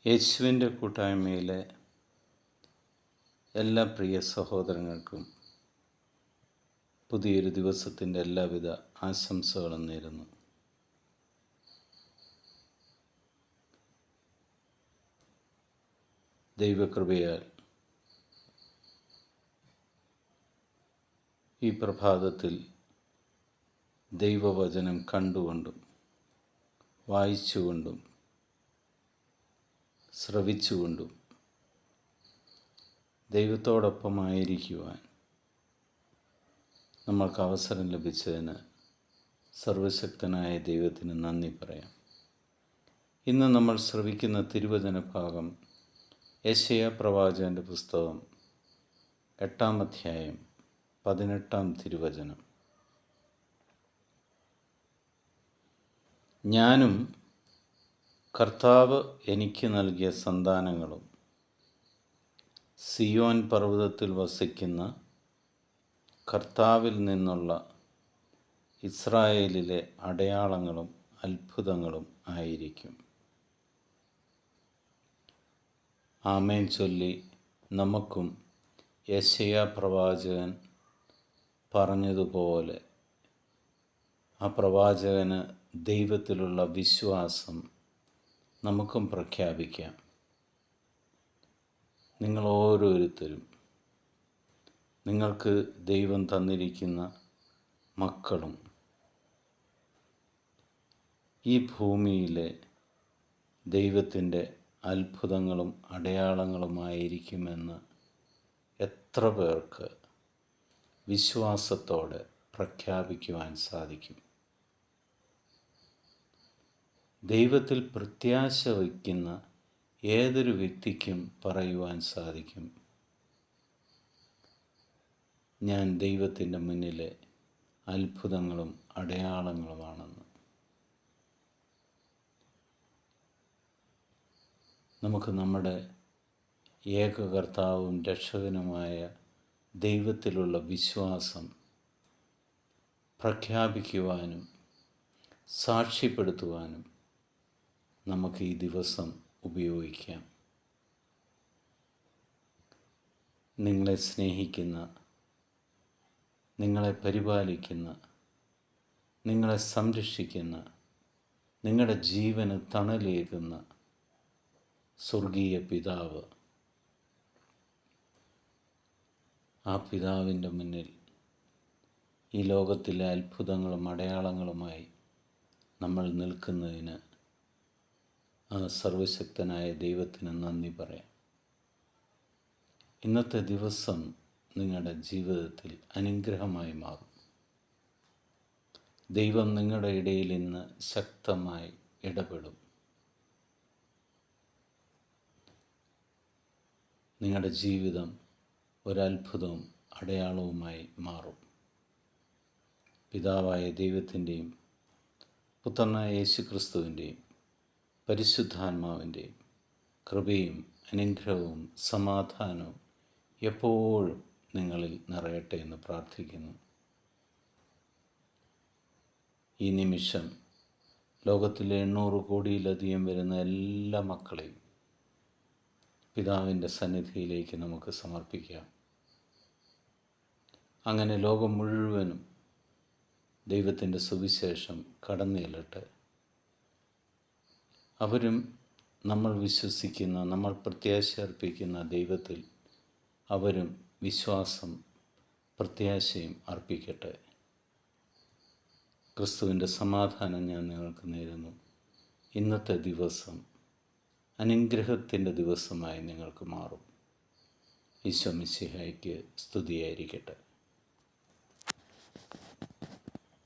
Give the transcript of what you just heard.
യേശുവിൻ്റെ കൂട്ടായ്മയിലെ എല്ലാ പ്രിയ സഹോദരങ്ങൾക്കും പുതിയൊരു ദിവസത്തിൻ്റെ എല്ലാവിധ ആശംസകളും നേരുന്നു. ദൈവകൃപയാൽ ഈ പ്രഭാതത്തിൽ ദൈവവചനം കണ്ടുകൊണ്ടും വായിച്ചുകൊണ്ടും ശ്രവിച്ചുകൊണ്ടും ദൈവത്തോടൊപ്പമായിരിക്കുവാൻ നമ്മൾക്ക് അവസരം ലഭിച്ചതിന് സർവശക്തനായ ദൈവത്തിന് നന്ദി പറയാം. ഇന്ന് നമ്മൾ ശ്രവിക്കുന്ന തിരുവചന ഭാഗം യെശയ്യാ പ്രവാചകൻ്റെ പുസ്തകം 8-ാം അധ്യായം 18-ാം തിരുവചനം. ഞാനും കർത്താവ് എനിക്ക് നൽകിയ സന്താനങ്ങളും സിയോൻ പർവ്വതത്തിൽ വസിക്കുന്ന കർത്താവിൽ നിന്നുള്ള ഇസ്രായേലിലെ അടയാളങ്ങളും അത്ഭുതങ്ങളും ആയിരിക്കും. ആമേൻ ചൊല്ലി നമുക്കും യെശയ്യാ പ്രവാചകൻ പറഞ്ഞതുപോലെ ആ പ്രവാചകന് ദൈവത്തിലുള്ള വിശ്വാസം നമുക്കും പ്രഖ്യാപിക്കാം. നിങ്ങൾ ഓരോരുത്തരും നിങ്ങൾക്ക് ദൈവം തന്നിരിക്കുന്ന മക്കളും ഈ ഭൂമിയിലെ ദൈവത്തിൻ്റെ അത്ഭുതങ്ങളും അടയാളങ്ങളുമായിരിക്കുമെന്ന് എത്ര പേർക്ക് വിശ്വാസത്തോടെ പ്രഖ്യാപിക്കുവാൻ സാധിക്കും? ദൈവത്തിൽ പ്രത്യാശ വയ്ക്കുന്ന ഏതൊരു വ്യക്തിക്കും പറയുവാൻ സാധിക്കും, ഞാൻ ദൈവത്തിൻ്റെ മുന്നിലെ അത്ഭുതങ്ങളും അടയാളങ്ങളുമാണെന്ന്. നമുക്ക് നമ്മുടെ ഏകകർത്താവും രക്ഷകനുമായ ദൈവത്തിലുള്ള വിശ്വാസം പ്രഖ്യാപിക്കുവാനും സാക്ഷ്യപ്പെടുത്തുവാനും നമുക്ക് ഈ ദിവസം ഉപയോഗിക്കാം. നിങ്ങളെ സ്നേഹിക്കുന്ന, നിങ്ങളെ പരിപാലിക്കുന്ന, നിങ്ങളെ സംരക്ഷിക്കുന്ന, നിങ്ങളുടെ ജീവന് തണലേകുന്ന സ്വർഗീയ പിതാവ്, ആ പിതാവിൻ്റെ മുന്നിൽ ഈ ലോകത്തിലെ അത്ഭുതങ്ങളും അടയാളങ്ങളുമായി നമ്മൾ നിൽക്കുന്നതിന് ആ സർവശക്തനായ ദൈവത്തിന് നന്ദി പറയാം. ഇന്നത്തെ ദിവസം നിങ്ങളുടെ ജീവിതത്തിൽ അനുഗ്രഹമായി മാറും. ദൈവം നിങ്ങളുടെ ഇടയിൽ ഇന്ന് ശക്തമായി ഇടപെടും. നിങ്ങളുടെ ജീവിതം ഒരത്ഭുതവും അടയാളവുമായി മാറും. പിതാവായ ദൈവത്തിൻ്റെയും പുത്രനായ യേശു ക്രിസ്തുവിൻ്റെയും പരിശുദ്ധാത്മാവിൻ്റെയും കൃപയും അനുഗ്രഹവും സമാധാനവും എപ്പോഴും നിങ്ങളിൽ നിറയട്ടെ എന്ന് പ്രാർത്ഥിക്കുന്നു. ഈ നിമിഷം ലോകത്തിലെ 800 കോടിയിലധികം വരുന്ന എല്ലാ മക്കളെയും പിതാവിൻ്റെ സന്നിധിയിലേക്ക് നമുക്ക് സമർപ്പിക്കാം. അങ്ങനെ ലോകം മുഴുവനും ദൈവത്തിൻ്റെ സുവിശേഷം കടന്നു ചെല്ലട്ടെ. അവരും നമ്മൾ വിശ്വസിക്കുന്ന, നമ്മൾ പ്രത്യാശ അർപ്പിക്കുന്ന ദൈവത്തിൽ അവരും വിശ്വാസം പ്രത്യാശയും അർപ്പിക്കട്ടെ. ക്രിസ്തുവിൻ്റെ സമാധാനം ഞാൻ നിങ്ങൾക്ക് നേരുന്നു. ഇന്നത്തെ ദിവസം അനുഗ്രഹത്തിൻ്റെ ദിവസമായി നിങ്ങൾക്ക് മാറും. ഈശോ മിശിഹായ്ക്ക് സ്തുതിയായിരിക്കട്ടെ.